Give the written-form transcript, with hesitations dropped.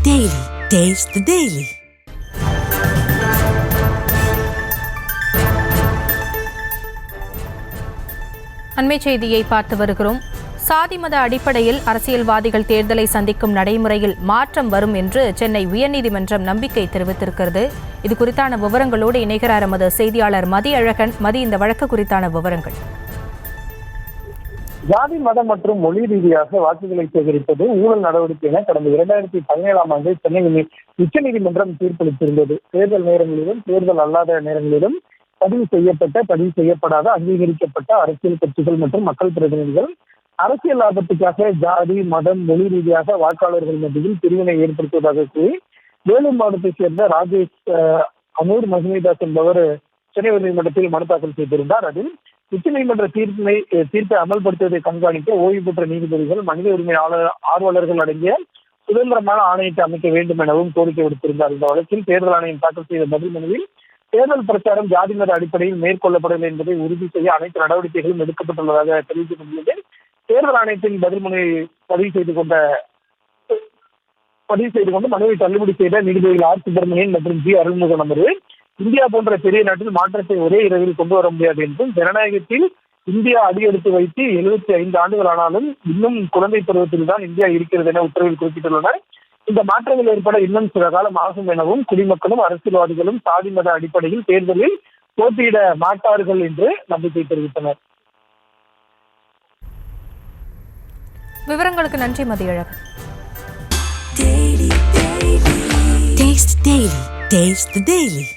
Daily. Taste the Daily. அண்மை செய்தியை பார்த்து வருகிறோம். சாதி மத அடிப்படையில் அரசியல்வாதிகள் தேர்தலை சந்திக்கும் நடைமுறையில் மாற்றம் வரும் என்று சென்னை உயர்நீதிமன்றம் நம்பிக்கை தெரிவித்திருக்கிறது. இது குறித்தான விவரங்களோடு இணைகிறார் எமது செய்தியாளர் மதியழகன். இந்த வழக்கு குறித்தான விவரங்கள். ஜாதி மதம் மற்றும் மொழி ரீதியாக வாக்குகளை சேகரிப்பது ஊழல் நடவடிக்கை என கடந்த 2017ஆம் ஆண்டு சென்னை உச்சநீதிமன்றம் தீர்ப்பளித்திருந்தது. தேர்தல் நேரங்களிலும் தேர்தல் அல்லாத நேரங்களிலும் பதிவு செய்யப்பட்ட பதிவு செய்யப்படாத அங்கீகரிக்கப்பட்ட அரசியல் கட்சிகள் மற்றும் மக்கள் பிரதிநிதிகள் அரசியல் லாபத்துக்காக ஜாதி மதம் மொழி ரீதியாக வாக்காளர்கள் மத்தியில் பிரிவினை ஏற்படுத்துவதாக கூறி வேலூர் மாவட்டத்தைச் சேர்ந்த ராஜேஷ் அனூர் மஹிமிதாஸ் என்பவர் சென்னை உயர்நீதிமன்றத்தில் மனு தாக்கல் செய்திருந்தார். அதில் உச்சநீதிமன்ற தீர்ப்பை அமல்படுத்துவதை கண்காணிக்க ஓய்வு பெற்ற நீதிபதிகள் மனித உரிமை ஆர்வலர்கள் அடங்கிய சுதந்திரமான ஆணையத்தை அமைக்க வேண்டும் எனவும் கோரிக்கை விடுத்திருந்தார். இந்த வழக்கில் தேர்தல் ஆணையம் தாக்கல் செய்த பதில் மனுவில் தேர்தல் பிரச்சாரம் ஜாதி மத அடிப்படையில் மேற்கொள்ளப்படவில்லை என்பதை உறுதி செய்ய அனைத்து நடவடிக்கைகளும் எடுக்கப்பட்டுள்ளதாக தெரிவிக்கப்பட்டுள்ளது. தேர்தல் ஆணையத்தின் பதில் மனுவை பதிவு செய்து கொண்டு மனுவை தள்ளுபடி செய்த நீதிபதிகள் ஆர் சுப்பிரமணியன் மற்றும் ஜி அருள்முருகன் அமர்வு இந்தியா போன்ற பெரிய நாட்டில் மாற்றத்தை ஒரே இரவில் கொண்டு வர முடியாது என்றும், ஜனநாயகத்தில் இந்தியா அடியெடுத்து வைத்து 75 ஆண்டுகள் ஆனாலும் இன்னும் குழந்தை பருவத்தில் தான் இந்தியா இருக்கிறது என உத்தரவில் குறிப்பிட்டுள்ளனர். இந்த மாற்றங்கள் ஏற்பட இன்னும் சில காலம் ஆகும் எனவும், குடிமக்களும் அரசியல்வாதிகளும் சாதி மத அடிப்படையில் தேர்தலில் போட்டியிட மாட்டார்கள் என்று நம்பிக்கை தெரிவித்தனர். விவரங்களுக்கு நன்றி மதியழகன். Taste the Daily.